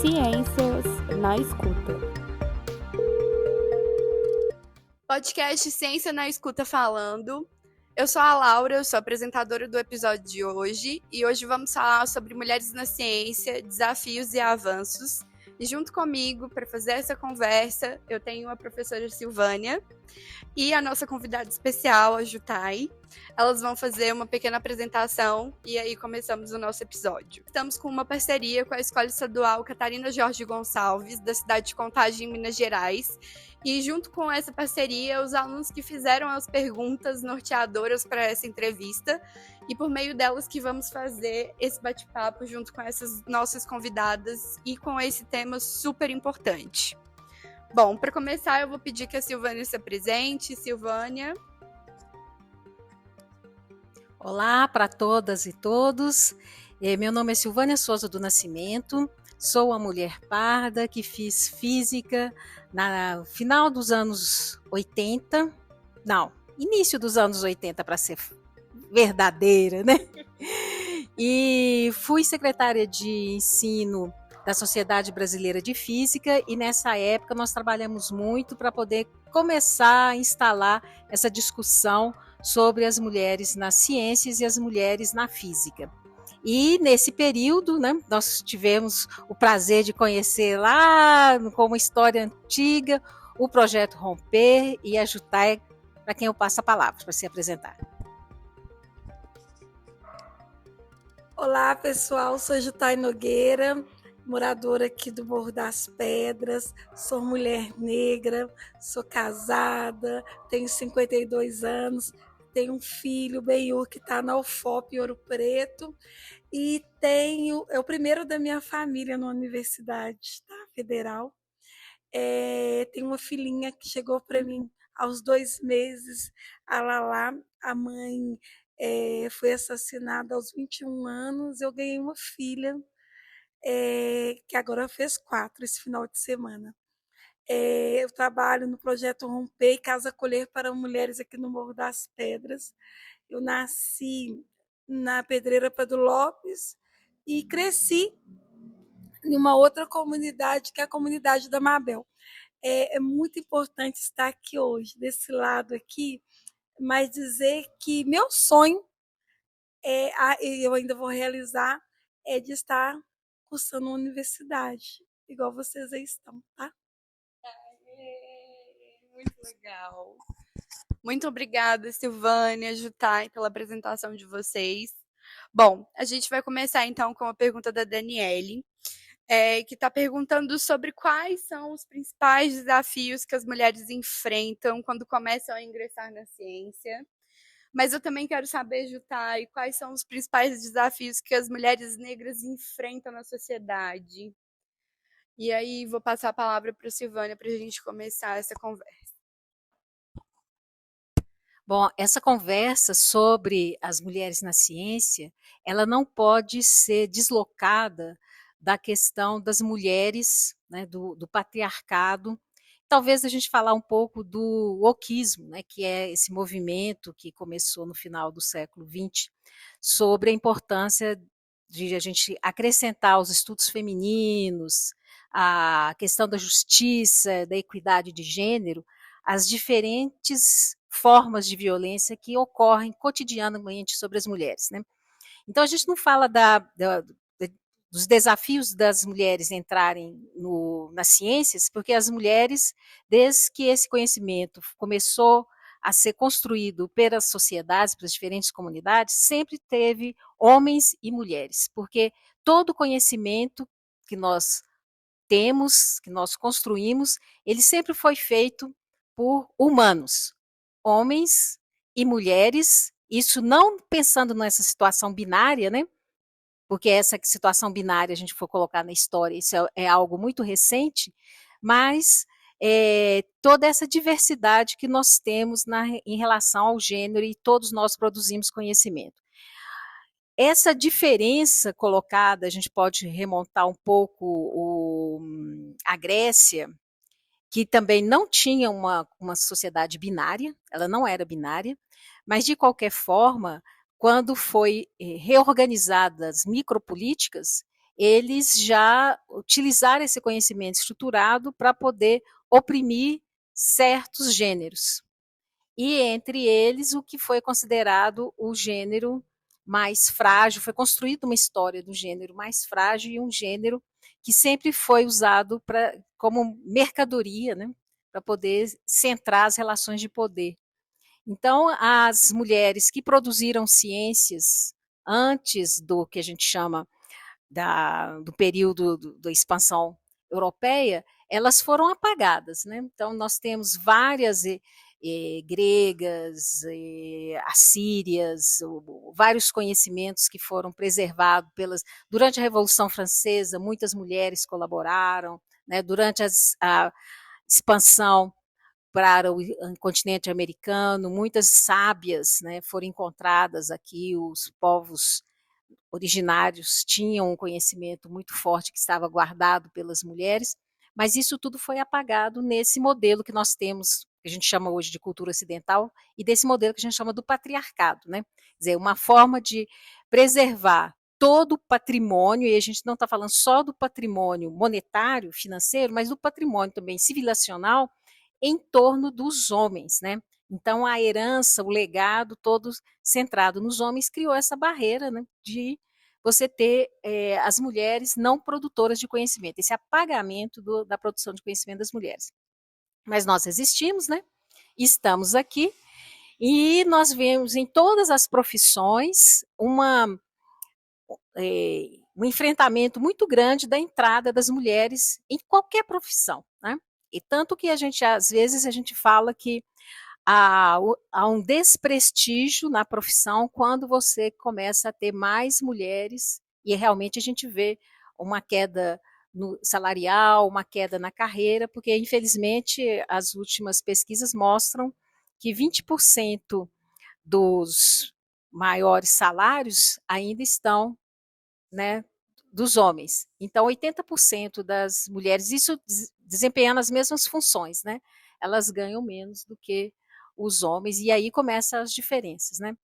Ciências na Escuta. Podcast Ciência na Escuta falando. Eu sou a Laura, eu sou apresentadora do episódio de hoje e hoje vamos falar sobre mulheres na ciência, desafios e avanços. E junto comigo, para fazer essa conversa, eu tenho a professora Silvânia e a nossa convidada especial, a Jutai. Elas vão fazer uma pequena apresentação e aí começamos o nosso episódio. Estamos com uma parceria com a Escola Estadual Catarina Jorge Gonçalves, da cidade de Contagem, em Minas Gerais. E junto com essa parceria, os alunos que fizeram as perguntas norteadoras para essa entrevista e por meio delas que vamos fazer esse bate-papo junto com essas nossas convidadas e com esse tema super importante. Bom, para começar, eu vou pedir que a Silvânia se apresente. Silvânia. Olá para todas e todos. Meu nome é Silvânia Souza do Nascimento. Sou uma mulher parda que fiz física no final dos anos 80. Não, início dos anos 80, para ser verdadeira, né? E fui secretária de ensino da Sociedade Brasileira de Física e nessa época nós trabalhamos muito para poder começar a instalar essa discussão sobre as mulheres nas ciências e as mulheres na física. E nesse período, né, nós tivemos o prazer de conhecer lá, com uma história antiga, o Projeto Romper e a Jutai, para quem eu passo a palavra para se apresentar. Olá pessoal, sou Jutai Nogueira, moradora aqui do Morro das Pedras, sou mulher negra, sou casada, tenho 52 anos, tenho um filho, Benhur, que está na UFOP, Ouro Preto, e é o primeiro da minha família na universidade, tá? Federal. Tenho uma filhinha que chegou para mim aos 2 meses, a Lala, a mãe foi assassinada aos 21 anos, eu ganhei uma filha, que agora fez 4 esse final de semana. Eu trabalho no projeto Romper e Casa Acolher para Mulheres aqui no Morro das Pedras. Eu nasci na Pedreira Pedro Lopes e cresci em uma outra comunidade, que é a comunidade da Mabel. É muito importante estar aqui hoje, desse lado aqui, mas dizer que meu sonho, eu ainda vou realizar, é de estar cursando uma universidade, igual vocês aí estão, tá? Muito legal. Muito obrigada, Silvânia, Jutai, pela apresentação de vocês. Bom, a gente vai começar então com a pergunta da Daniele, que está perguntando sobre quais são os principais desafios que as mulheres enfrentam quando começam a ingressar na ciência. Mas eu também quero saber, Jutai, quais são os principais desafios que as mulheres negras enfrentam na sociedade. E aí vou passar a palavra para a Silvânia para a gente começar essa conversa. Bom, essa conversa sobre as mulheres na ciência, ela não pode ser deslocada da questão das mulheres, né, do patriarcado. Talvez a gente falar um pouco do wokismo, né, que é esse movimento que começou no final do século XX, sobre a importância de a gente acrescentar os estudos femininos, a questão da justiça, da equidade de gênero, as diferentes formas de violência que ocorrem cotidianamente sobre as mulheres, né? Então a gente não fala dos desafios das mulheres entrarem nas ciências, porque as mulheres, desde que esse conhecimento começou a ser construído pelas sociedades, pelas diferentes comunidades, sempre teve homens e mulheres, porque todo conhecimento que nós temos, que nós construímos, ele sempre foi feito por humanos, homens e mulheres, isso não pensando nessa situação binária, né? Porque essa situação binária, a gente for colocar na história, isso é algo muito recente, mas toda essa diversidade que nós temos em relação ao gênero e todos nós produzimos conhecimento. Essa diferença colocada, a gente pode remontar um pouco a Grécia, que também não tinha uma sociedade binária, ela não era binária, mas de qualquer forma, quando foi reorganizadas micropolíticas, eles já utilizaram esse conhecimento estruturado para poder oprimir certos gêneros. E entre eles, o que foi considerado o gênero mais frágil, foi construída uma história do gênero mais frágil e um gênero que sempre foi usado como mercadoria, né, para poder centrar as relações de poder. Então, as mulheres que produziram ciências antes do que a gente chama do período da expansão europeia, elas foram apagadas. Né? Então, nós temos várias gregas, assírias, vários conhecimentos que foram preservados durante a Revolução Francesa, muitas mulheres colaboraram, né? Durante a expansão para o continente americano, muitas sábias, né, foram encontradas aqui, os povos originários tinham um conhecimento muito forte que estava guardado pelas mulheres, mas isso tudo foi apagado nesse modelo que nós temos, que a gente chama hoje de cultura ocidental, e desse modelo que a gente chama do patriarcado, né? Quer dizer, uma forma de preservar todo o patrimônio, e a gente não está falando só do patrimônio monetário, financeiro, mas do patrimônio também civilizacional em torno dos homens, né? Então, a herança, o legado, todo centrado nos homens, criou essa barreira, né, de você ter as mulheres não produtoras de conhecimento, esse apagamento da produção de conhecimento das mulheres. Mas nós resistimos, né? Estamos aqui e nós vemos em todas as profissões um enfrentamento muito grande da entrada das mulheres em qualquer profissão, né? E tanto que às vezes a gente fala que há um desprestígio na profissão quando você começa a ter mais mulheres e realmente a gente vê uma queda no salarial, uma queda na carreira, porque infelizmente as últimas pesquisas mostram que 20% dos maiores salários ainda estão, né, dos homens. Então, 80% das mulheres, isso desempenhando as mesmas funções, né, elas ganham menos do que os homens, e aí começam as diferenças. Né.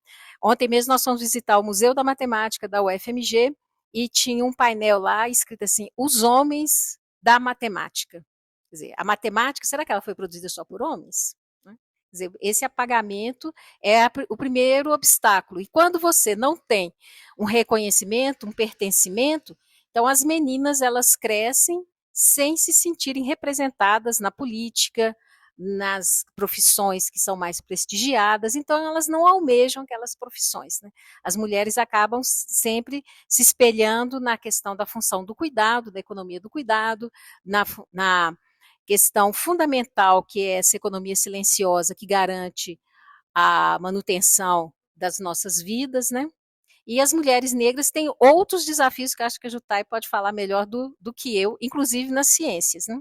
Ontem mesmo nós fomos visitar o Museu da Matemática da UFMG e tinha um painel lá escrito assim, os homens da matemática. Quer dizer, a matemática, será que ela foi produzida só por homens? Quer dizer, esse apagamento é o primeiro obstáculo. E quando você não tem um reconhecimento, um pertencimento, então as meninas elas crescem sem se sentirem representadas na política, nas profissões que são mais prestigiadas, então elas não almejam aquelas profissões. Né? As mulheres acabam sempre se espelhando na questão da função do cuidado, da economia do cuidado, na questão fundamental que é essa economia silenciosa que garante a manutenção das nossas vidas, né? E as mulheres negras têm outros desafios que acho que a Jutai pode falar melhor do que eu, inclusive nas ciências, né?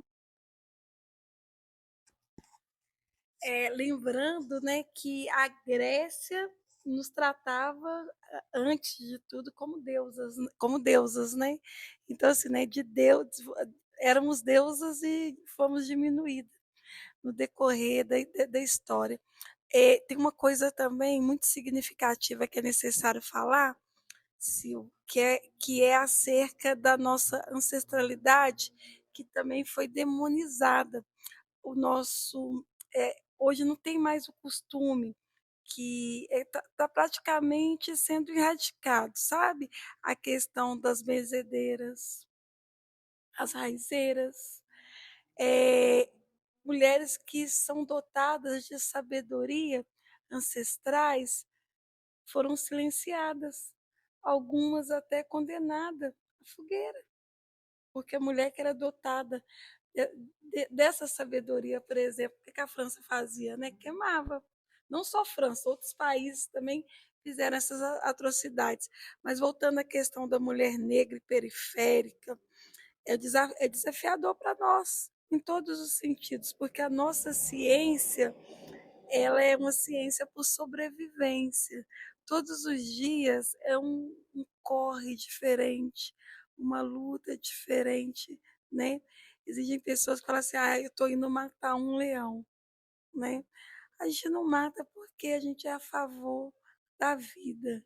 Lembrando, né, que a Grécia nos tratava antes de tudo como deusas, né? Então assim, né, de Deus éramos deusas e fomos diminuídas no decorrer da história. Tem uma coisa também muito significativa que é necessário falar, Sil, que é acerca da nossa ancestralidade, que também foi demonizada. O nosso hoje não tem mais o costume que está praticamente sendo erradicado, sabe? A questão das benzedeiras, as raizeiras, é, mulheres que são dotadas de sabedoria ancestrais foram silenciadas, algumas até condenadas à fogueira, porque a mulher que era dotada dessa sabedoria, por exemplo, o que a França fazia, né? Queimava. Não só a França, outros países também fizeram essas atrocidades. Mas voltando à questão da mulher negra e periférica, é desafiador para nós, em todos os sentidos, porque a nossa ciência ela é uma ciência por sobrevivência. Todos os dias é um corre diferente, uma luta diferente, né? Existem pessoas que falam assim, eu estou indo matar um leão, né? A gente não mata porque a gente é a favor da vida,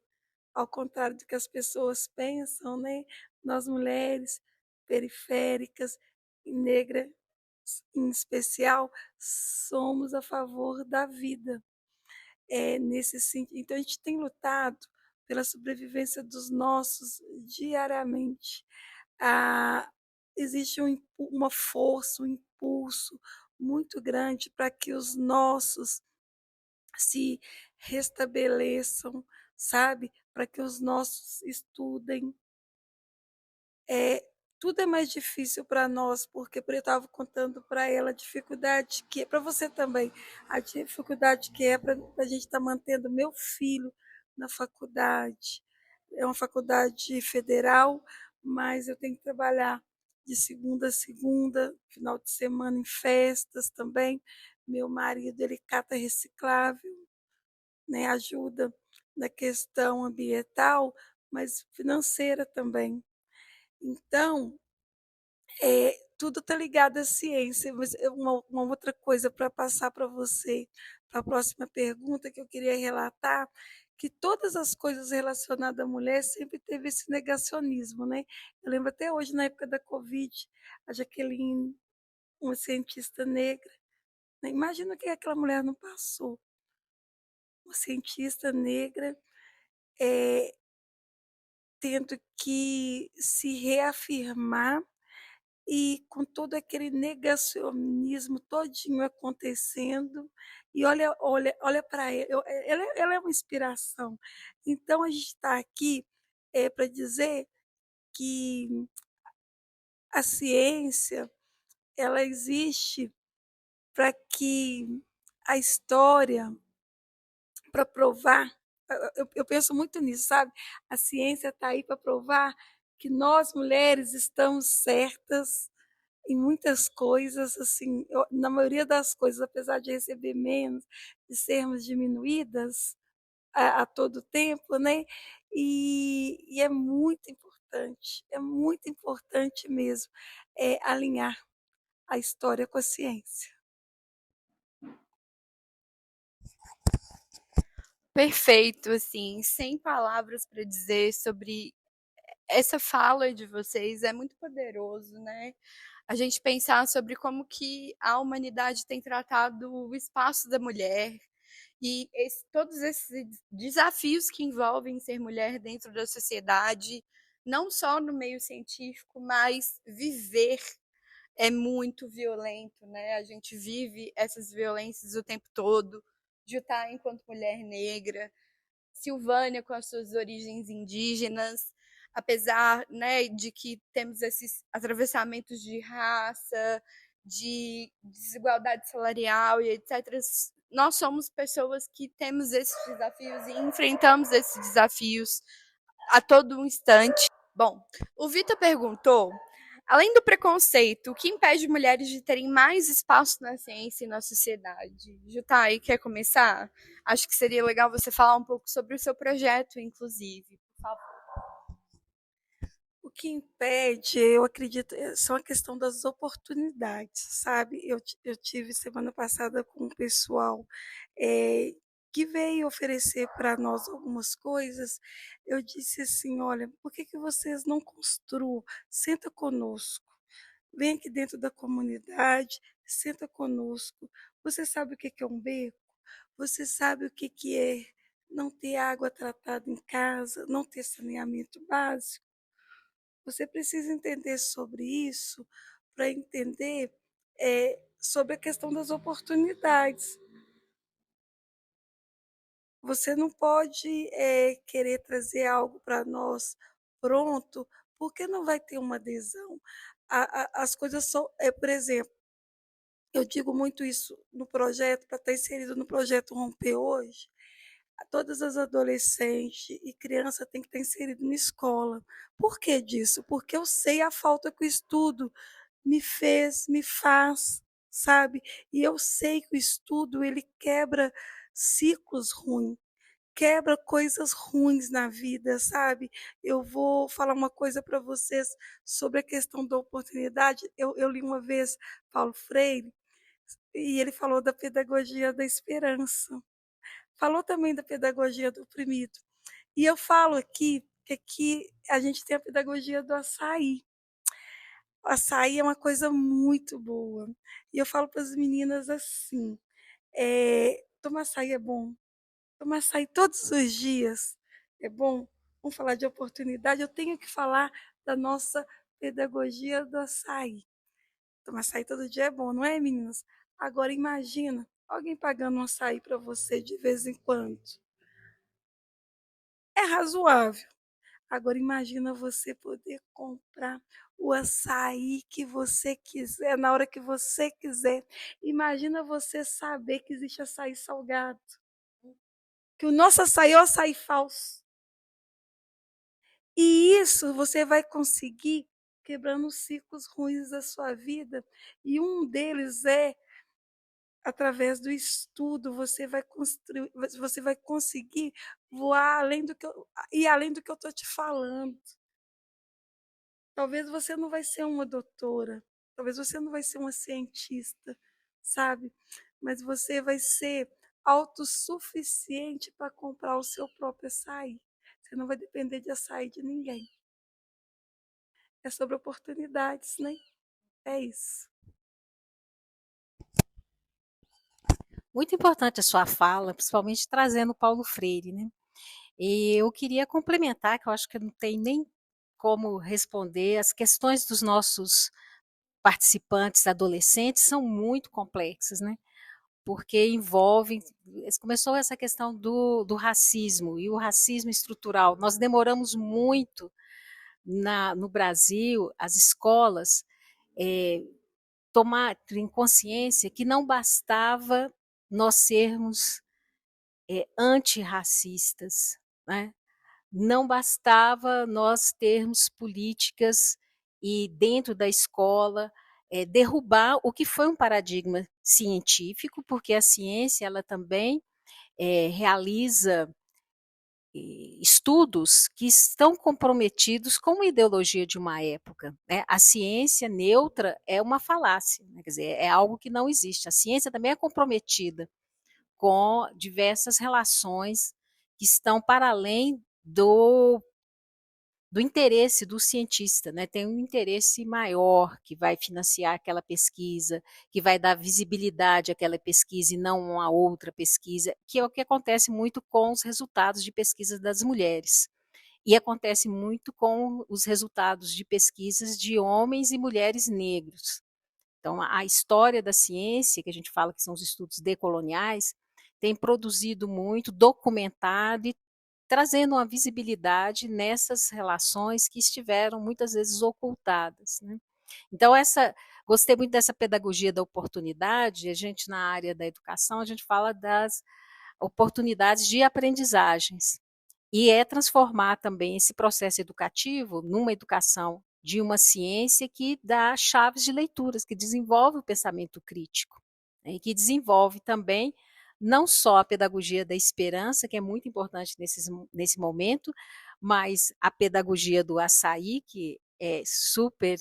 ao contrário do que as pessoas pensam, né? nós mulheres periféricas e negras em especial, somos a favor da vida. Nesse sentido. Então, a gente tem lutado pela sobrevivência dos nossos diariamente. Ah, existe uma força, um impulso muito grande para que os nossos se restabeleçam, sabe? Para que os nossos estudem. Tudo é mais difícil para nós, porque eu estava contando para ela a dificuldade que é, para você também, a dificuldade que é para a gente estar mantendo meu filho na faculdade. É uma faculdade federal, mas eu tenho que trabalhar de segunda a segunda, final de semana em festas também. Meu marido, ele cata reciclável, né, ajuda na questão ambiental, mas financeira também. Então, tudo está ligado à ciência, mas uma outra coisa para passar para você, para a próxima pergunta que eu queria relatar, que todas as coisas relacionadas à mulher sempre teve esse negacionismo, né? Eu lembro até hoje, na época da Covid, a Jaqueline, uma cientista negra, né? Imagina o que aquela mulher não passou. Uma cientista negra tendo que se reafirmar e com todo aquele negacionismo todinho acontecendo, e olha para ela é uma inspiração. Então a gente está aqui para dizer que a ciência ela existe para que a história, para provar, eu penso muito nisso, sabe? A ciência está aí para provar que nós mulheres estamos certas em muitas coisas, assim, na maioria das coisas, apesar de receber menos, de sermos diminuídas a todo tempo, né? E é muito importante mesmo, alinhar a história com a ciência. Perfeito, assim, sem palavras para dizer sobre essa fala de vocês, é muito poderoso, né? A gente pensar sobre como que a humanidade tem tratado o espaço da mulher e todos esses desafios que envolvem ser mulher dentro da sociedade, não só no meio científico, mas viver é muito violento, né? A gente vive essas violências o tempo todo. Jutá enquanto mulher negra, Silvânia com as suas origens indígenas, apesar, né, de que temos esses atravessamentos de raça, de desigualdade salarial e etc. Nós somos pessoas que temos esses desafios e enfrentamos esses desafios a todo um instante. Bom, o Vitor perguntou, além do preconceito, o que impede mulheres de terem mais espaço na ciência e na sociedade? Jutai, quer começar? Acho que seria legal você falar um pouco sobre o seu projeto, inclusive, por favor. O que impede, eu acredito, só a questão das oportunidades, sabe? Eu tive semana passada com um pessoal que veio oferecer para nós algumas coisas. Eu disse assim: olha, por que, que vocês não construam? Senta conosco, vem aqui dentro da comunidade, senta conosco. Você sabe o que, que é um beco? Você sabe o que, que é não ter água tratada em casa, não ter saneamento básico? Você precisa entender sobre isso para entender sobre a questão das oportunidades. Você não pode querer trazer algo para nós pronto, porque não vai ter uma adesão. As coisas são, por exemplo, eu digo muito isso no projeto, para estar inserido no projeto Romper Hoje, todas as adolescentes e crianças têm que estar inseridas na escola. Por que disso? Porque eu sei a falta que o estudo me faz, sabe? E eu sei que o estudo ele quebra ciclos ruins, quebra coisas ruins na vida, sabe? Eu vou falar uma coisa para vocês sobre a questão da oportunidade. Eu li uma vez Paulo Freire e ele falou da pedagogia da esperança. Falou também da pedagogia do oprimido. E eu falo aqui que aqui a gente tem a pedagogia do açaí. O açaí é uma coisa muito boa. E eu falo para as meninas assim: tomar açaí é bom, tomar açaí todos os dias é bom. Vamos falar de oportunidade. Eu tenho que falar da nossa pedagogia do açaí. Tomar açaí todo dia é bom, não é, meninas? Agora imagina alguém pagando um açaí para você de vez em quando. É razoável. Agora imagina você poder comprar o açaí que você quiser, na hora que você quiser. Imagina você saber que existe açaí salgado. Que o nosso açaí é o açaí falso. E isso você vai conseguir quebrando os ciclos ruins da sua vida. E um deles é através do estudo, você vai construir, você vai conseguir voar além do que eu, e além do que eu estou te falando. Talvez você não vai ser uma doutora, talvez você não vai ser uma cientista, sabe? Mas você vai ser autossuficiente para comprar o seu próprio açaí. Você não vai depender de açaí de ninguém. É sobre oportunidades, né? É isso. Muito importante a sua fala, principalmente trazendo Paulo Freire, né? E eu queria complementar, que eu acho que não tem nem como responder, as questões dos nossos participantes adolescentes são muito complexas, né? Porque envolvem, começou essa questão do racismo, e o racismo estrutural. Nós demoramos muito no Brasil, as escolas, tomarem consciência que não bastava nós sermos antirracistas, né? Não bastava nós termos políticas e dentro da escola derrubar o que foi um paradigma científico, porque a ciência ela também realiza estudos que estão comprometidos com a ideologia de uma época. Né? A ciência neutra é uma falácia, né? Quer dizer, é algo que não existe. A ciência também é comprometida com diversas relações que estão para além do interesse do cientista, né? Tem um interesse maior que vai financiar aquela pesquisa, que vai dar visibilidade àquela pesquisa e não a outra pesquisa, que é o que acontece muito com os resultados de pesquisa das mulheres. E acontece muito com os resultados de pesquisas de homens e mulheres negros. Então, a história da ciência, que a gente fala que são os estudos decoloniais, tem produzido muito, documentado e trazendo uma visibilidade nessas relações que estiveram muitas vezes ocultadas. Né? Então, gostei muito dessa pedagogia da oportunidade. A gente, na área da educação, a gente fala das oportunidades de aprendizagens. E é transformar também esse processo educativo numa educação de uma ciência que dá chaves de leituras, que desenvolve o pensamento crítico, né, e que desenvolve também não só a pedagogia da esperança, que é muito importante nesse momento, mas a pedagogia do açaí, que é super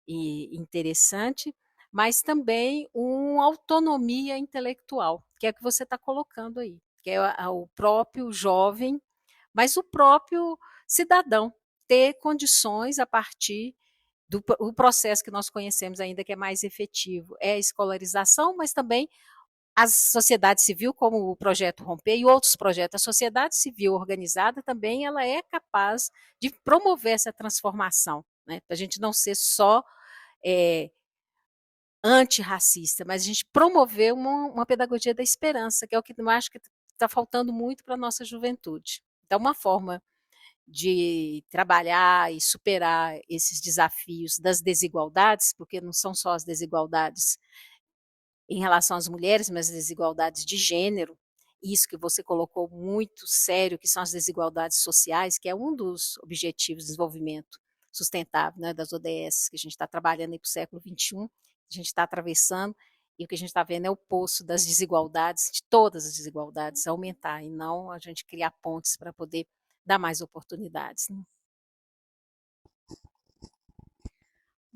interessante, mas também uma autonomia intelectual, que é o que você está colocando aí, que é o próprio jovem, mas o próprio cidadão ter condições a partir do o processo que nós conhecemos ainda que é mais efetivo, é a escolarização, mas também a sociedade civil, como o projeto Romper e outros projetos, a sociedade civil organizada também ela é capaz de promover essa transformação, né? Para a gente não ser só antirracista, mas a gente promover uma pedagogia da esperança, que é o que eu acho que está faltando muito para a nossa juventude. Então, uma forma de trabalhar e superar esses desafios das desigualdades, porque não são só as desigualdades em relação às mulheres, mas as desigualdades de gênero, isso que você colocou muito sério, que são as desigualdades sociais, que é um dos objetivos de desenvolvimento sustentável, né, das ODS, que a gente está trabalhando para o século XXI, a gente está atravessando, e o que a gente está vendo é o poço das desigualdades, de todas as desigualdades, aumentar, e não a gente criar pontes para poder dar mais oportunidades. Né?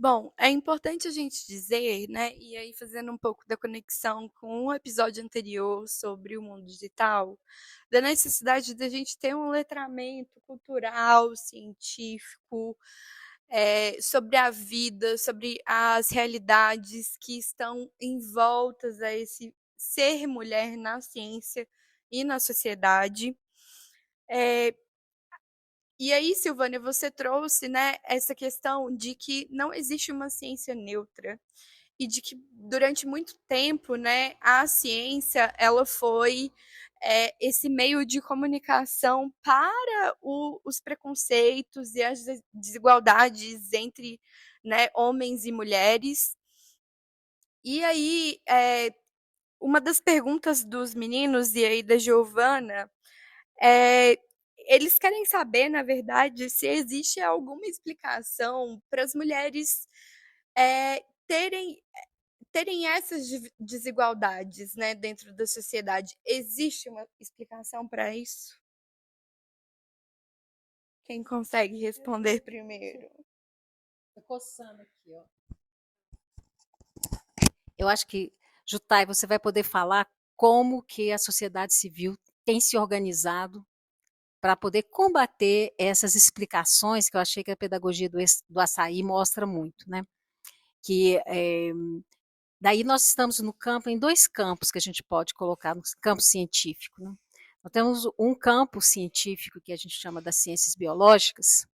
Bom, é importante a gente dizer, né, e aí fazendo um pouco da conexão com o episódio anterior sobre o mundo digital, da necessidade da gente ter um letramento cultural, científico, sobre a vida, sobre as realidades que estão envoltas a esse ser mulher na ciência e na sociedade. Eh, e aí, Silvânia, você trouxe, né, essa questão de que não existe uma ciência neutra e de que durante muito tempo, né, a ciência ela foi esse meio de comunicação para os preconceitos e as desigualdades entre, né, homens e mulheres. E aí, uma das perguntas dos meninos e aí da Giovana é, eles querem saber, na verdade, se existe alguma explicação para as mulheres terem essas desigualdades, né, dentro da sociedade. Existe uma explicação para isso? Quem consegue responder primeiro? Tô coçando aqui, ó. Eu acho que, Jutai, você vai poder falar como que a sociedade civil tem se organizado para poder combater essas explicações que eu achei que a pedagogia do açaí mostra muito, né? Que daí nós estamos no campo, em dois campos que a gente pode colocar no campo científico, né? Nós temos um campo científico que a gente chama das ciências biológicas,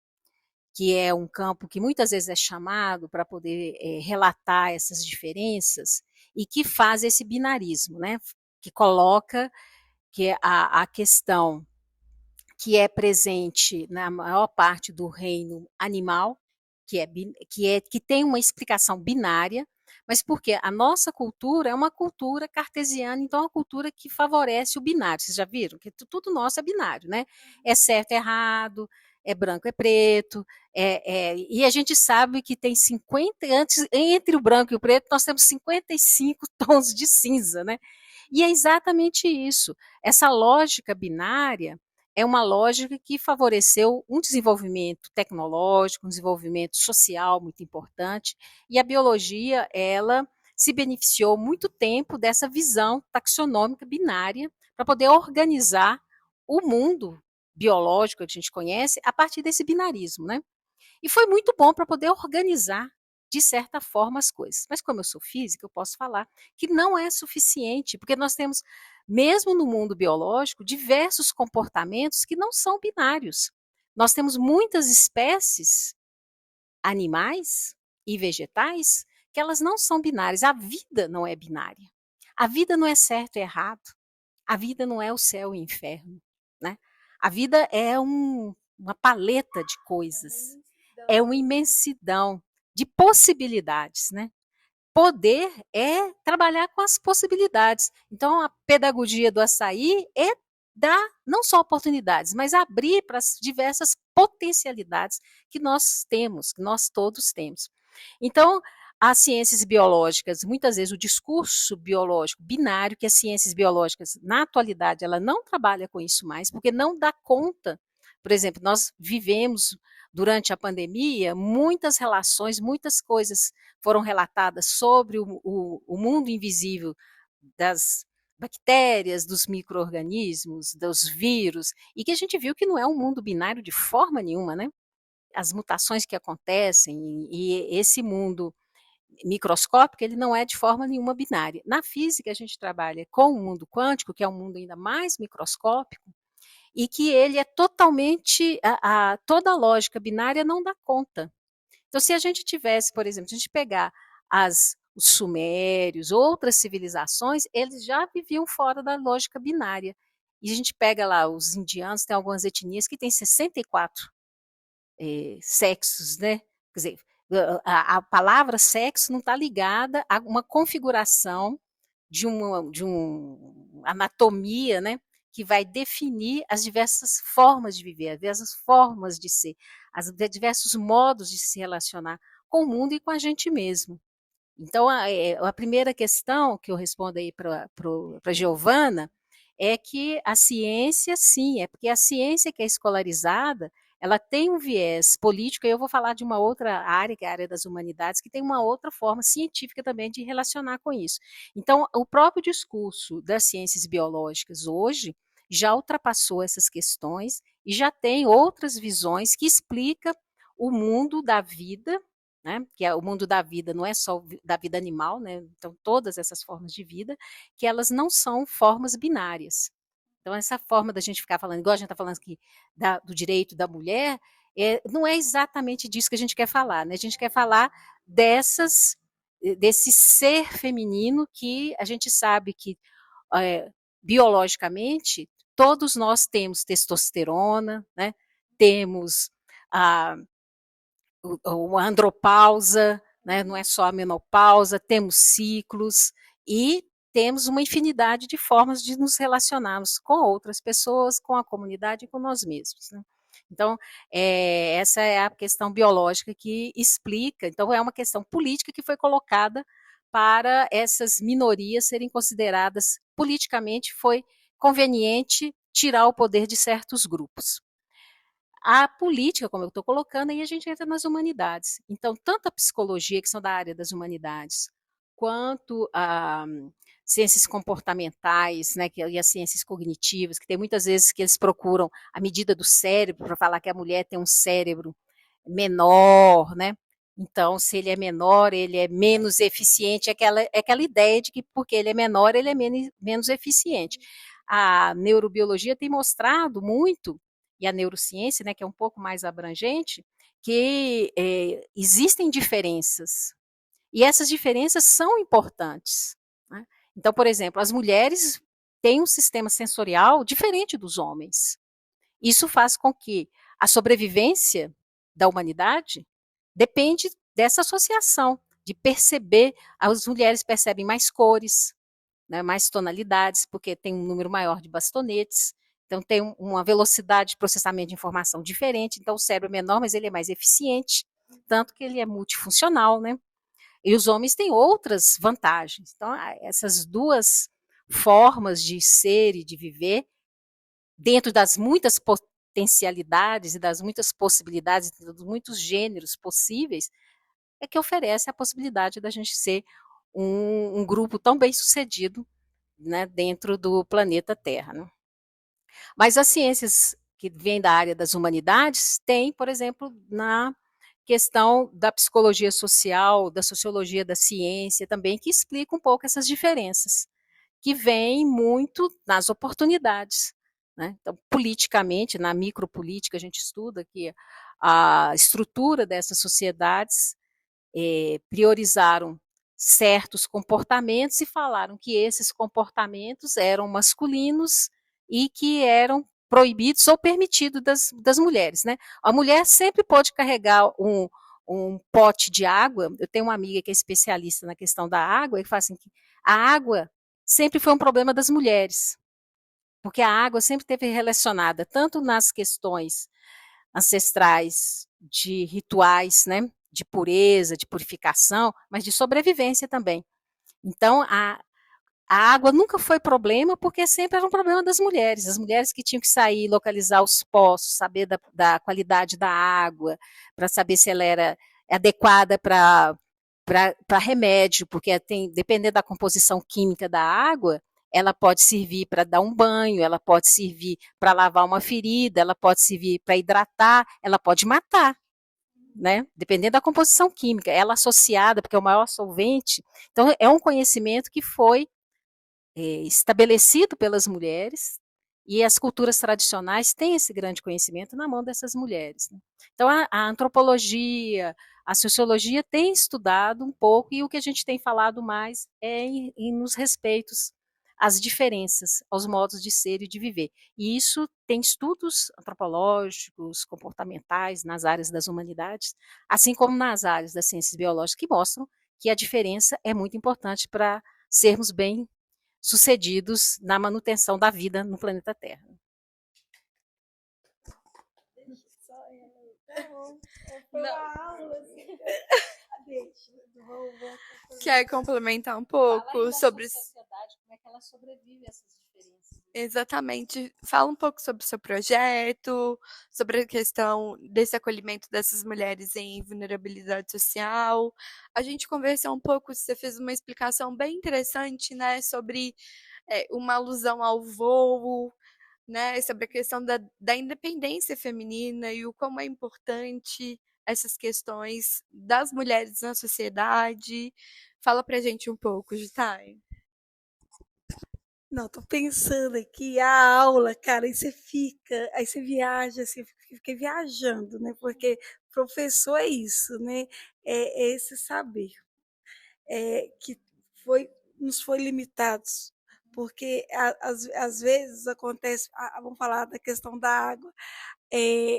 que é um campo que muitas vezes é chamado para poder relatar essas diferenças e que faz esse binarismo, né? Que coloca que a questão que é presente na maior parte do reino animal, que tem uma explicação binária, mas porque a nossa cultura é uma cultura cartesiana, então é uma cultura que favorece o binário. Vocês já viram que tudo nosso é binário, né? É certo, é errado, é branco, é preto, e a gente sabe que tem 50, entre o branco e o preto, nós temos 55 tons de cinza, né? E é exatamente isso. Essa lógica binária é uma lógica que favoreceu um desenvolvimento tecnológico, um desenvolvimento social muito importante, e a biologia, ela se beneficiou muito tempo dessa visão taxonômica binária para poder organizar o mundo biológico que a gente conhece a partir desse binarismo, né? E foi muito bom para poder organizar, de certa forma, as coisas. Mas como eu sou física, eu posso falar que não é suficiente, porque nós temos, mesmo no mundo biológico, diversos comportamentos que não são binários. Nós temos muitas espécies animais e vegetais que elas não são binárias. A vida não é binária. A vida não é certo e errado. A vida não é o céu e o inferno, né? A vida é uma paleta de coisas, é uma imensidão de possibilidades, né? Poder é trabalhar com as possibilidades. Então, a pedagogia do açaí é dar não só oportunidades, mas abrir para as diversas potencialidades que nós temos, que nós todos temos. Então, as ciências biológicas, muitas vezes o discurso biológico binário, que as ciências biológicas, na atualidade, ela não trabalha com isso mais, porque não dá conta. Por exemplo, nós vivemos, durante a pandemia, muitas relações, muitas coisas foram relatadas sobre o mundo invisível das bactérias, dos micro-organismos, dos vírus, e que a gente viu que não é um mundo binário de forma nenhuma, né? As mutações que acontecem e esse mundo microscópico, ele não é de forma nenhuma binária. Na física, a gente trabalha com o mundo quântico, que é um mundo ainda mais microscópico, e que ele é totalmente, toda a lógica binária não dá conta. Então, se a gente tivesse, por exemplo, se a gente pegar os sumérios, outras civilizações, eles já viviam fora da lógica binária. E a gente pega lá os indianos, tem algumas etnias que têm 64 sexos, né? Quer dizer, a palavra sexo não está ligada a uma configuração de uma anatomia, né? Que vai definir as diversas formas de viver, as diversas formas de ser, os diversos modos de se relacionar com o mundo e com a gente mesmo. Então, a primeira questão que eu respondo aí para a Giovana é que a ciência, sim, é porque a ciência que é escolarizada, ela tem um viés político, e eu vou falar de uma outra área, que é a área das humanidades, que tem uma outra forma científica também de relacionar com isso. Então, o próprio discurso das ciências biológicas hoje já ultrapassou essas questões e já tem outras visões que explicam o mundo da vida, né, que é o mundo da vida, não é só da vida animal, né, então todas essas formas de vida, que elas não são formas binárias. Então, essa forma da gente ficar falando, igual a gente está falando aqui do direito da mulher, não é exatamente disso que a gente quer falar, né? A gente quer falar desse ser feminino que a gente sabe que, biologicamente, todos nós temos testosterona, né? Temos a andropausa, né? Não é só a menopausa, temos ciclos e temos uma infinidade de formas de nos relacionarmos com outras pessoas, com a comunidade e com nós mesmos. Né? Então, essa é a questão biológica que explica, então é uma questão política que foi colocada para essas minorias serem consideradas politicamente, foi conveniente tirar o poder de certos grupos. A política, como eu estou colocando, aí a gente entra nas humanidades. Então, tanto a psicologia, que são da área das humanidades, quanto a ciências comportamentais, né, e as ciências cognitivas, que tem muitas vezes que eles procuram a medida do cérebro para falar que a mulher tem um cérebro menor, né? Então, se ele é menor, ele é menos eficiente, é aquela ideia de que porque ele é menor, ele é menos eficiente. A neurobiologia tem mostrado muito, e a neurociência, né, que é um pouco mais abrangente, que existem diferenças. E essas diferenças são importantes. Né? Então, por exemplo, as mulheres têm um sistema sensorial diferente dos homens. Isso faz com que a sobrevivência da humanidade depende dessa associação, de perceber, as mulheres percebem mais cores, né, mais tonalidades, porque tem um número maior de bastonetes, então tem uma velocidade de processamento de informação diferente, então o cérebro é menor, mas ele é mais eficiente, tanto que ele é multifuncional, né? E os homens têm outras vantagens. Então, essas duas formas de ser e de viver, dentro das muitas potencialidades e das muitas possibilidades, dos muitos gêneros possíveis, é que oferece a possibilidade da gente ser um grupo tão bem sucedido, né, dentro do planeta Terra. Né? Mas as ciências que vêm da área das humanidades têm, por exemplo, na questão da psicologia social, da sociologia da ciência também, que explica um pouco essas diferenças, que vêm muito nas oportunidades. Né? Então, politicamente, na micropolítica, a gente estuda que a estrutura dessas sociedades priorizaram certos comportamentos e falaram que esses comportamentos eram masculinos e que eram proibidos ou permitidos das mulheres. Né? A mulher sempre pode carregar um pote de água. Eu tenho uma amiga que é especialista na questão da água e fala assim que a água sempre foi um problema das mulheres, porque a água sempre esteve relacionada tanto nas questões ancestrais de rituais, né, de pureza, de purificação, mas de sobrevivência também. Então, a água nunca foi problema, porque sempre era um problema das mulheres. As mulheres que tinham que sair, localizar os poços, saber da qualidade da água, para saber se ela era adequada para remédio, porque dependendo da composição química da água, ela pode servir para dar um banho, ela pode servir para lavar uma ferida, ela pode servir para hidratar, ela pode matar. Né? Dependendo da composição química, ela associada, porque é o maior solvente. Então, é um conhecimento que foi estabelecido pelas mulheres, e as culturas tradicionais têm esse grande conhecimento na mão dessas mulheres. Né? Então, a antropologia, a sociologia tem estudado um pouco, e o que a gente tem falado mais é nos respeitos às diferenças, aos modos de ser e de viver. E isso tem estudos antropológicos, comportamentais, nas áreas das humanidades, assim como nas áreas das ciências biológicas, que mostram que a diferença é muito importante para sermos bem sucedidos na manutenção da vida no planeta Terra. Quer complementar um pouco sobre sociedade, como é que ela sobrevive a essas diferenças? Exatamente. Fala um pouco sobre o seu projeto, sobre a questão desse acolhimento dessas mulheres em vulnerabilidade social. A gente conversou um pouco, você fez uma explicação bem interessante, né, sobre uma alusão ao voo, né, sobre a questão da independência feminina e o como é importante essas questões das mulheres na sociedade. Fala pra gente um pouco, Jutai. Não, tô pensando aqui, a aula, cara, aí você viaja, assim, fica viajando, né? Porque professor é isso, né? É esse saber, que foi, nos foi limitados. Porque às vezes acontece, vamos falar da questão da água.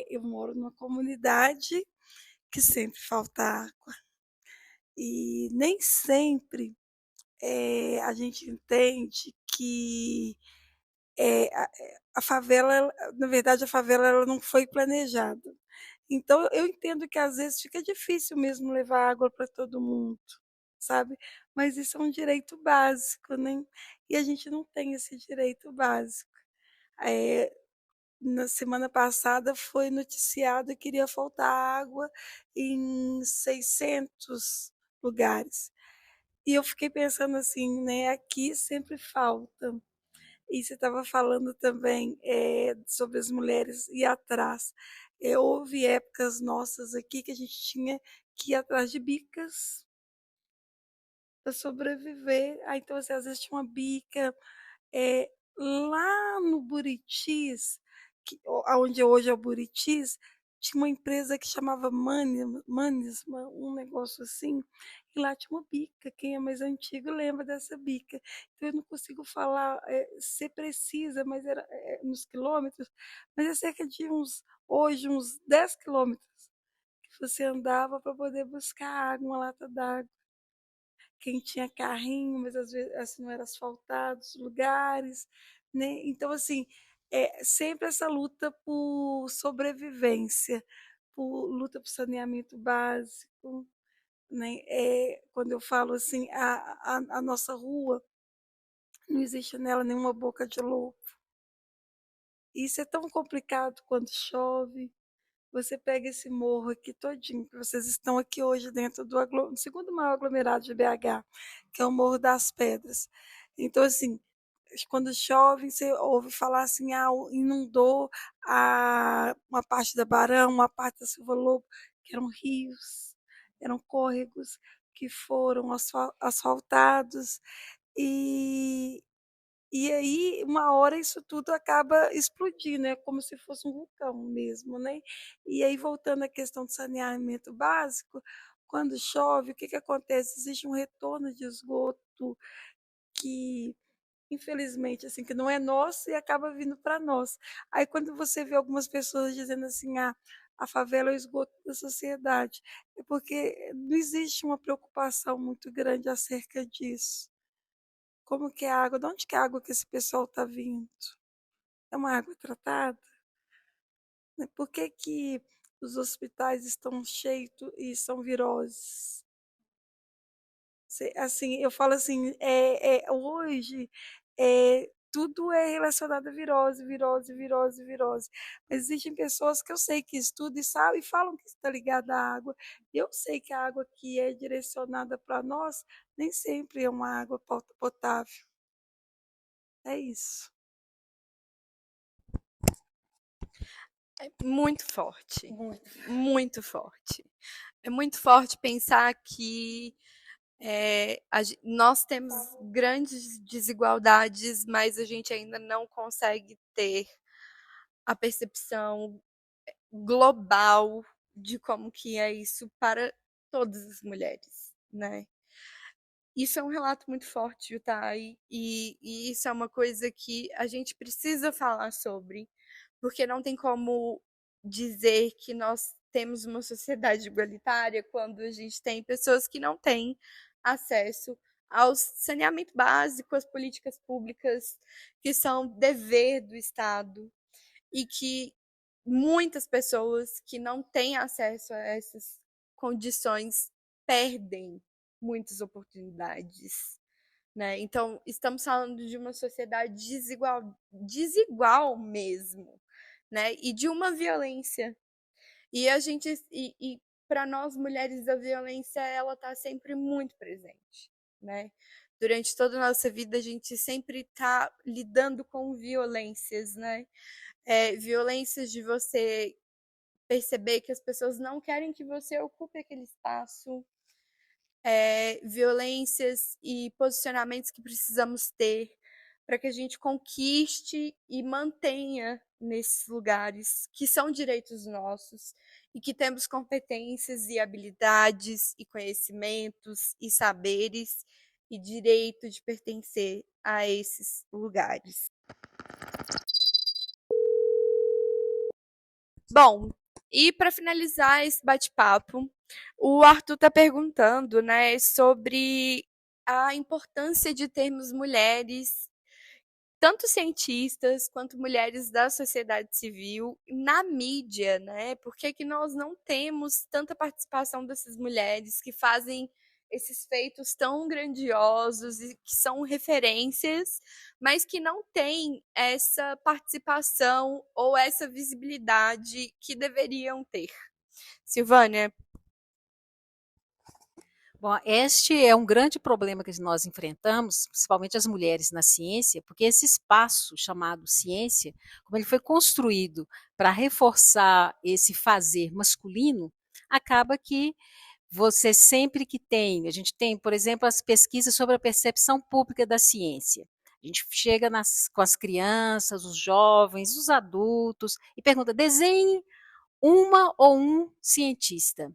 Eu moro numa comunidade que sempre falta água. E nem sempre a gente entende que a favela, na verdade, a favela ela não foi planejada. Então, eu entendo que às vezes fica difícil mesmo levar água para todo mundo, sabe? Mas isso é um direito básico, né? E a gente não tem esse direito básico. Eh, Na semana passada foi noticiado que iria faltar água em 600 lugares. E eu fiquei pensando assim, né? Aqui sempre falta. E você estava falando também sobre as mulheres ir atrás. Houve épocas nossas aqui que a gente tinha que ir atrás de bicas para sobreviver. Então, assim, às vezes tinha uma bica lá no Buritis, onde hoje é o Buritis, tinha uma empresa que chamava Manisma, um negócio assim, e lá tinha uma bica. Quem é mais antigo lembra dessa bica. Então eu não consigo falar, ser precisa, mas era nos quilômetros, mas é cerca de hoje, uns 10 quilômetros que você andava para poder buscar água, uma lata d'água. Quem tinha carrinho, mas às vezes assim, não era asfaltado os lugares, né? Então, assim, sempre essa luta por sobrevivência, por luta por saneamento básico, né? Quando eu falo assim, a nossa rua, não existe nela nenhuma boca de lobo. Isso é tão complicado quando chove. Você pega esse morro aqui todinho, que vocês estão aqui hoje dentro do segundo maior aglomerado de BH, que é o Morro das Pedras. Então, assim, quando chove, você ouve falar assim, inundou uma parte da Barão, uma parte da Silva Lobo, que eram rios, eram córregos que foram asfaltados. E, e aí, uma hora isso tudo acaba explodindo, é como se fosse um vulcão mesmo, né? E aí, voltando à questão do saneamento básico, quando chove, o que que acontece? Existe um retorno de esgoto que, infelizmente, assim, que não é nosso e acaba vindo para nós. Aí, quando você vê algumas pessoas dizendo assim, a favela é o esgoto da sociedade, é porque não existe uma preocupação muito grande acerca disso. Como que é a água? De onde que é a água que esse pessoal está vindo? É uma água tratada? Né? Por que que os hospitais estão cheios e são viroses? Assim, eu falo assim, hoje tudo é relacionado a virose, virose, virose, virose. Mas existem pessoas que eu sei que estudam e sabem e falam que está ligada à água. Eu sei que a água que é direcionada para nós nem sempre é uma água potável. É isso. É muito forte, Muito. muito forte. É muito forte pensar que nós temos grandes desigualdades, mas a gente ainda não consegue ter a percepção global de como que é isso para todas as mulheres, né? Isso é um relato muito forte, Yutai, e isso é uma coisa que a gente precisa falar sobre, porque não tem como dizer que nós temos uma sociedade igualitária quando a gente tem pessoas que não têm acesso ao saneamento básico, às políticas públicas que são dever do Estado e que muitas pessoas que não têm acesso a essas condições perdem muitas oportunidades, né? Então, estamos falando de uma sociedade desigual mesmo, né? E de uma violência. E a gente e para nós mulheres a violência ela tá sempre muito presente, né? Durante toda a nossa vida a gente sempre está lidando com violências, né? Violências de você perceber que as pessoas não querem que você ocupe aquele espaço, violências e posicionamentos que precisamos ter para que a gente conquiste e mantenha nesses lugares que são direitos nossos e que temos competências e habilidades e conhecimentos e saberes e direito de pertencer a esses lugares. Bom, e para finalizar esse bate-papo, o Arthur está perguntando, né, sobre a importância de termos mulheres, tanto cientistas quanto mulheres da sociedade civil, na mídia, né? Por que que nós não temos tanta participação dessas mulheres que fazem esses feitos tão grandiosos e que são referências, mas que não têm essa participação ou essa visibilidade que deveriam ter? Silvânia. Bom, este é um grande problema que nós enfrentamos, principalmente as mulheres na ciência, porque esse espaço chamado ciência, como ele foi construído para reforçar esse fazer masculino, acaba que você sempre que tem, a gente tem, por exemplo, as pesquisas sobre a percepção pública da ciência. A gente chega com as crianças, os jovens, os adultos e pergunta: desenhe uma ou um cientista.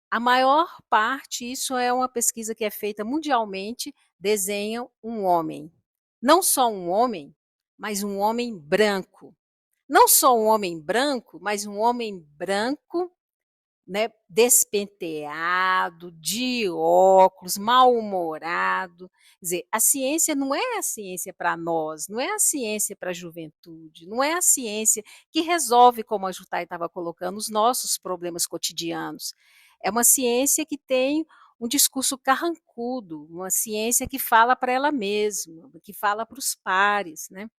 A maior parte, isso é uma pesquisa que é feita mundialmente, desenham um homem. Não só um homem, mas um homem branco. Não só um homem branco, mas um homem branco, né, despenteado, de óculos, mal-humorado. Quer dizer, a ciência não é a ciência para nós, não é a ciência para a juventude, não é a ciência que resolve, como a Jutai estava colocando, os nossos problemas cotidianos. É uma ciência que tem um discurso carrancudo, uma ciência que fala para ela mesma, que fala para os pares, né?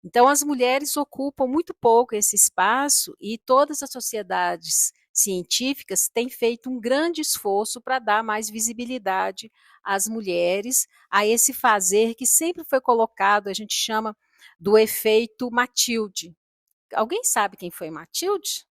Então, as mulheres ocupam muito pouco esse espaço e todas as sociedades científicas têm feito um grande esforço para dar mais visibilidade às mulheres, a esse fazer que sempre foi colocado, a gente chama do efeito Matilde. Alguém sabe quem foi Matilde?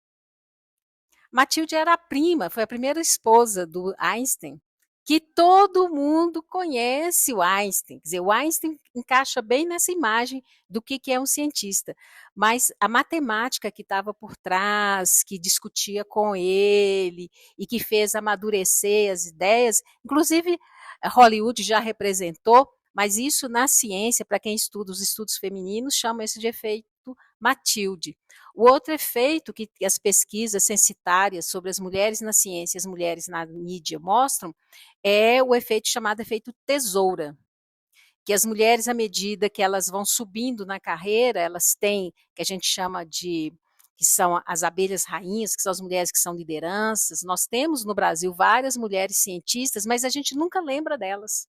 Matilde era a prima, foi a primeira esposa do Einstein, que todo mundo conhece o Einstein. Quer dizer, o Einstein encaixa bem nessa imagem do que é um cientista. Mas a matemática que estava por trás, que discutia com ele e que fez amadurecer as ideias, inclusive Hollywood já representou, mas isso na ciência, para quem estuda os estudos femininos, chama isso de efeito Matilde. O outro efeito que as pesquisas censitárias sobre as mulheres na ciência e as mulheres na mídia mostram é o efeito chamado efeito tesoura, que as mulheres, à medida que elas vão subindo na carreira, elas têm, que a gente chama de, que são as abelhas rainhas, que são as mulheres que são lideranças. Nós temos no Brasil várias mulheres cientistas, mas a gente nunca lembra delas,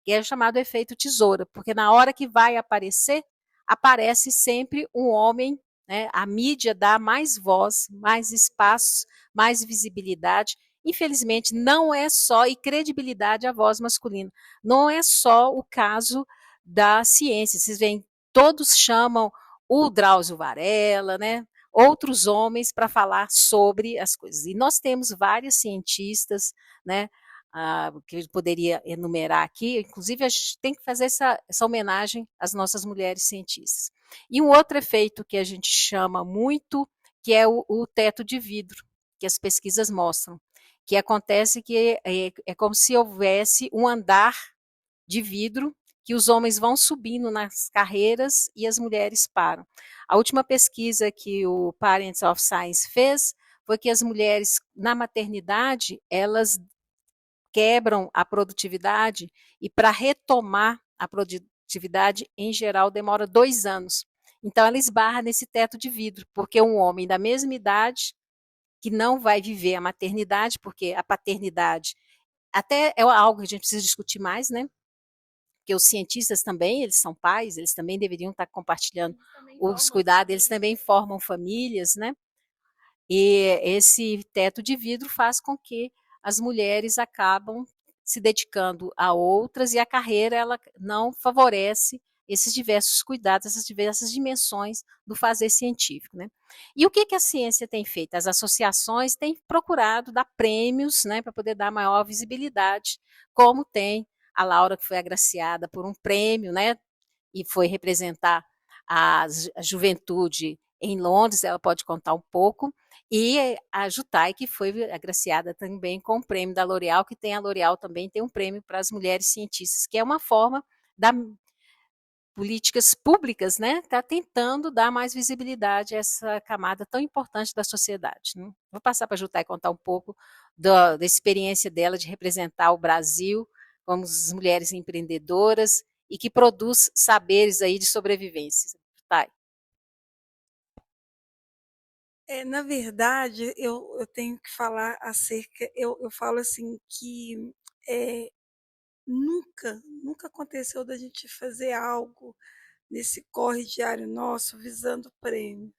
que é o chamado efeito tesoura, porque na hora que vai aparecer, aparece sempre um homem, né? A mídia dá mais voz, mais espaço, mais visibilidade. Infelizmente, não é só, e credibilidade à voz masculina, não é só o caso da ciência. Vocês veem, todos chamam o Drauzio Varela, né? Outros homens para falar sobre as coisas. E nós temos várias cientistas, né? Que eu poderia enumerar aqui, inclusive a gente tem que fazer essa homenagem às nossas mulheres cientistas. E um outro efeito que a gente chama muito, que é o teto de vidro, que as pesquisas mostram, que acontece que é como se houvesse um andar de vidro, que os homens vão subindo nas carreiras e as mulheres param. A última pesquisa que o Parents of Science fez foi que as mulheres, na maternidade, elas quebram a produtividade e para retomar a produtividade, em geral, demora 2 anos. Então, ela esbarra nesse teto de vidro, porque um homem da mesma idade, que não vai viver a maternidade, porque a paternidade até é algo que a gente precisa discutir mais, né? porque os cientistas também, eles são pais, eles também deveriam estar compartilhando os cuidados, eles também formam famílias, né? E esse teto de vidro faz com que as mulheres acabam se dedicando a outras e a carreira ela não favorece esses diversos cuidados, essas diversas dimensões do fazer científico, né? E o que a ciência tem feito? As associações têm procurado dar prêmios, né, para poder dar maior visibilidade, como tem a Laura, que foi agraciada por um prêmio, né, e foi representar a juventude em Londres, ela pode contar um pouco, e a Jutai, que foi agraciada também com o prêmio da L'Oréal, que tem a L'Oréal também tem um prêmio para as mulheres cientistas, que é uma forma da políticas públicas, né, está tentando dar mais visibilidade a essa camada tão importante da sociedade. Né? Vou passar para a Jutai contar um pouco da experiência dela de representar o Brasil como as mulheres empreendedoras e que produz saberes aí de sobrevivência. Jutai. Na verdade, eu tenho que falar acerca, eu falo assim que é, nunca aconteceu da gente fazer algo nesse corre diário nosso visando prêmio.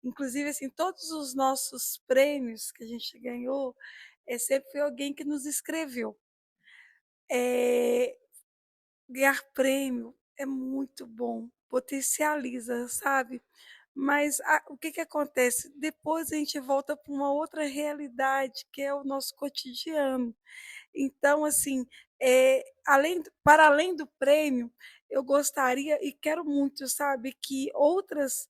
Inclusive, assim, todos os nossos prêmios que a gente ganhou, sempre foi alguém que nos escreveu. Ganhar prêmio é muito bom, potencializa, sabe? Mas o que que acontece? Depois a gente volta para uma outra realidade, que é o nosso cotidiano. Então, assim, para além do prêmio, eu gostaria e quero muito, sabe, que outras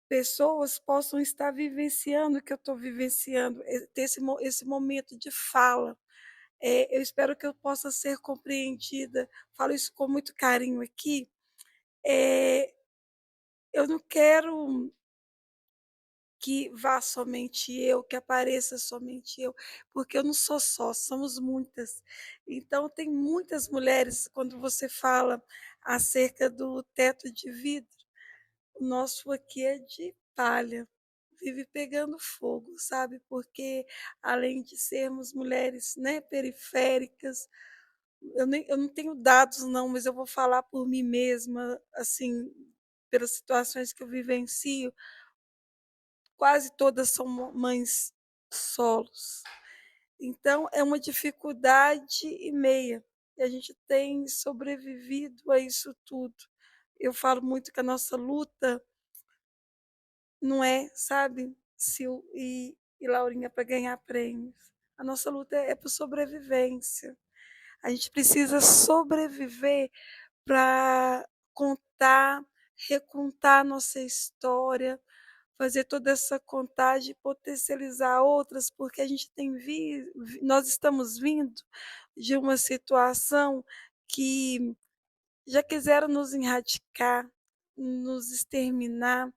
pessoas possam estar vivenciando o que eu estou vivenciando, ter esse momento de fala. Eu espero que eu possa ser compreendida. Falo isso com muito carinho aqui. É, eu não quero que vá somente eu, que apareça somente eu, porque eu não sou só, somos muitas. Então, tem muitas mulheres, quando você fala acerca do teto de vidro, o nosso aqui é de palha, vive pegando fogo, sabe? Porque além de sermos mulheres, né, periféricas, eu não tenho dados não, mas eu vou falar por mim mesma, assim, pelas situações que eu vivencio, quase todas são mães solos. Então é uma dificuldade e meia. E a gente tem sobrevivido a isso tudo. Eu falo muito que a nossa luta não é, sabe, Sil e Laurinha, para ganhar prêmios. A nossa luta é por sobrevivência. A gente precisa sobreviver para contar, recontar nossa história, fazer toda essa contagem, potencializar outras, porque a gente nós estamos vindo de uma situação que já quiseram nos erradicar, nos exterminar,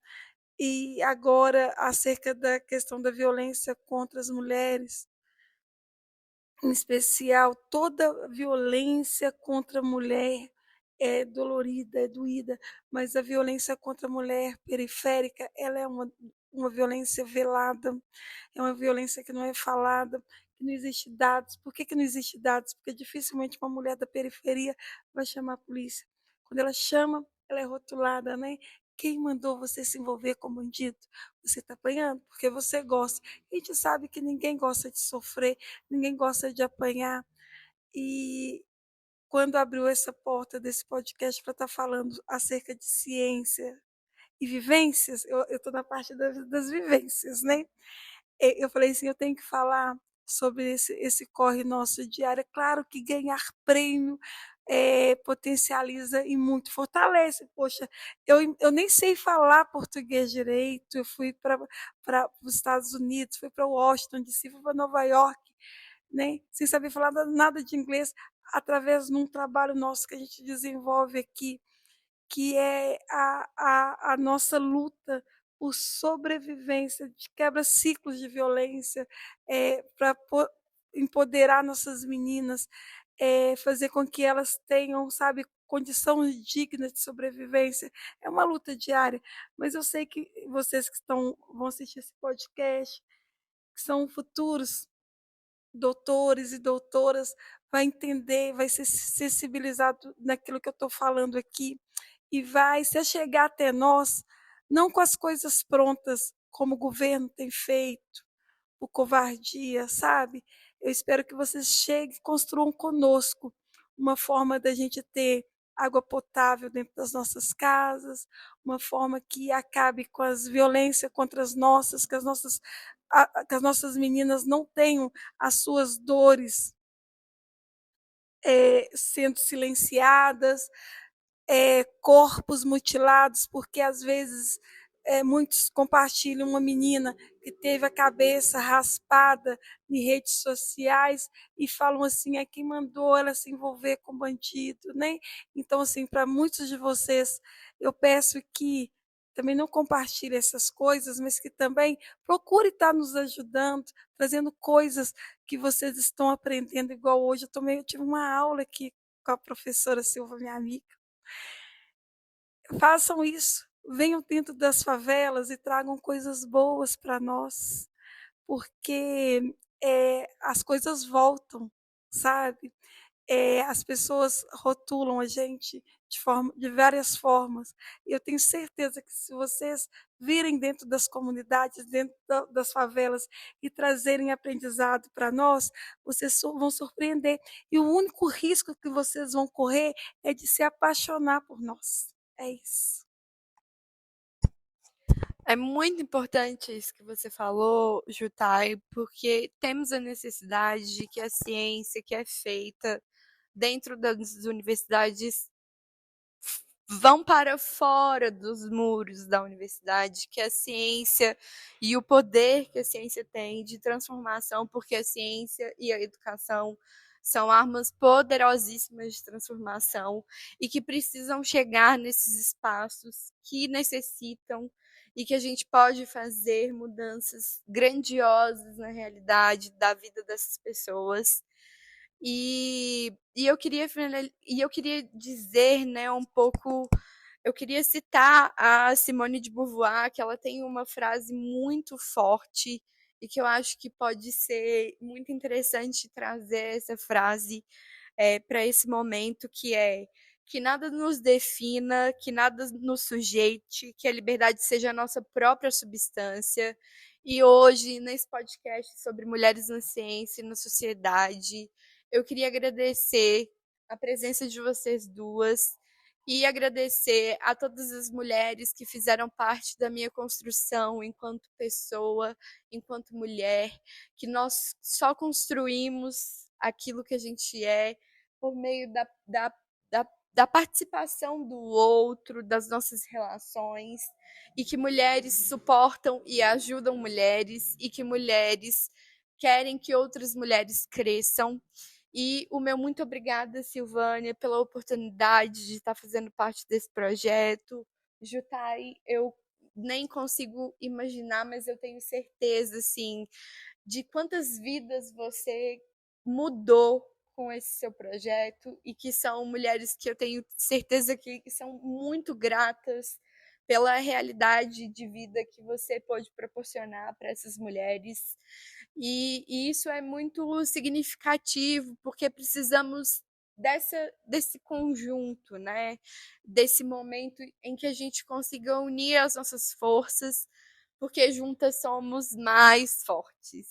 e agora acerca da questão da violência contra as mulheres, em especial, toda violência contra a mulher é dolorida, é doída, mas a violência contra a mulher periférica, ela é uma violência velada, é uma violência que não é falada, que não existe dados. Por que não existe dados? Porque dificilmente uma mulher da periferia vai chamar a polícia. Quando ela chama, ela é rotulada, né? Quem mandou você se envolver com bandido? Você está apanhando porque você gosta. A gente sabe que ninguém gosta de sofrer, ninguém gosta de apanhar. E quando abriu essa porta desse podcast para estar falando acerca de ciência e vivências, eu estou na parte das vivências, né? Eu falei assim, eu tenho que falar sobre esse corre nosso diário. É claro que ganhar prêmio potencializa e muito fortalece. Poxa, eu nem sei falar português direito. Eu fui para os Estados Unidos, fui para Washington, DC, fui para Nova York, né? Sem saber falar nada de inglês, através de um trabalho nosso que a gente desenvolve aqui, que é a nossa luta por sobrevivência, de quebra ciclos de violência, para empoderar nossas meninas, fazer com que elas tenham, sabe, condições dignas de sobrevivência. É uma luta diária, mas eu sei que vocês que vão assistir esse podcast, que são futuros doutores e doutoras, vai entender, vai ser sensibilizado naquilo que eu estou falando aqui e vai se chegar até nós, não com as coisas prontas, como o governo tem feito, por covardia, sabe? Eu espero que vocês cheguem e construam conosco uma forma da gente ter água potável dentro das nossas casas, uma forma que acabe com as violências contra as nossas, que as nossas meninas não tenham as suas dores sendo silenciadas, corpos mutilados, porque às vezes muitos compartilham uma menina que teve a cabeça raspada em redes sociais e falam assim, é quem mandou ela se envolver com bandido, né? Então, assim, para muitos de vocês, eu peço que também não compartilhem essas coisas, mas que também procure estar nos ajudando, trazendo coisas que vocês estão aprendendo, igual hoje. Eu tive uma aula aqui com a professora Silva, minha amiga. Façam isso, venham dentro das favelas e tragam coisas boas para nós, porque as coisas voltam, sabe? As pessoas rotulam a gente de várias formas. E eu tenho certeza que se vocês virem dentro das comunidades, dentro das favelas e trazerem aprendizado para nós, vocês vão surpreender. E o único risco que vocês vão correr é de se apaixonar por nós. É isso. É muito importante isso que você falou, Jutai, porque temos a necessidade de que a ciência que é feita dentro das universidades vão para fora dos muros da universidade, que a ciência e o poder que a ciência tem de transformação, porque a ciência e a educação são armas poderosíssimas de transformação e que precisam chegar nesses espaços que necessitam e que a gente pode fazer mudanças grandiosas na realidade da vida dessas pessoas. E eu queria dizer, né, um pouco, eu queria citar a Simone de Beauvoir, que ela tem uma frase muito forte e que eu acho que pode ser muito interessante trazer essa frase para esse momento, que é que nada nos defina, que nada nos sujeite, que a liberdade seja a nossa própria substância. E hoje, nesse podcast sobre mulheres na ciência e na sociedade, eu queria agradecer a presença de vocês duas e agradecer a todas as mulheres que fizeram parte da minha construção enquanto pessoa, enquanto mulher, que nós só construímos aquilo que a gente é por meio da participação do outro, das nossas relações, e que mulheres suportam e ajudam mulheres, e que mulheres querem que outras mulheres cresçam. E o meu muito obrigada, Silvânia, pela oportunidade de estar fazendo parte desse projeto. Jutai, eu nem consigo imaginar, mas eu tenho certeza, assim, de quantas vidas você mudou com esse seu projeto e que são mulheres que eu tenho certeza que são muito gratas pela realidade de vida que você pode proporcionar para essas mulheres. E isso é muito significativo, porque precisamos desse conjunto, né? Desse momento em que a gente consiga unir as nossas forças, porque juntas somos mais fortes.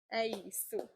É isso.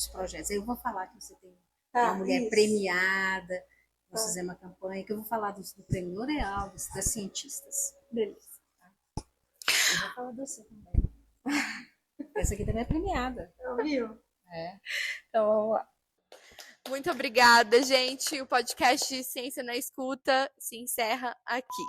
dos projetos. Aí eu vou falar que você tem Tá, uma mulher isso. premiada, nós Tá. fizemos uma campanha, que eu vou falar do prêmio L'Oréal, das cientistas. Beleza. Eu vou falar de você também. Essa aqui também é premiada. Viu? É. Então, vamos lá. Muito obrigada, gente. O podcast Ciência na Escuta se encerra aqui.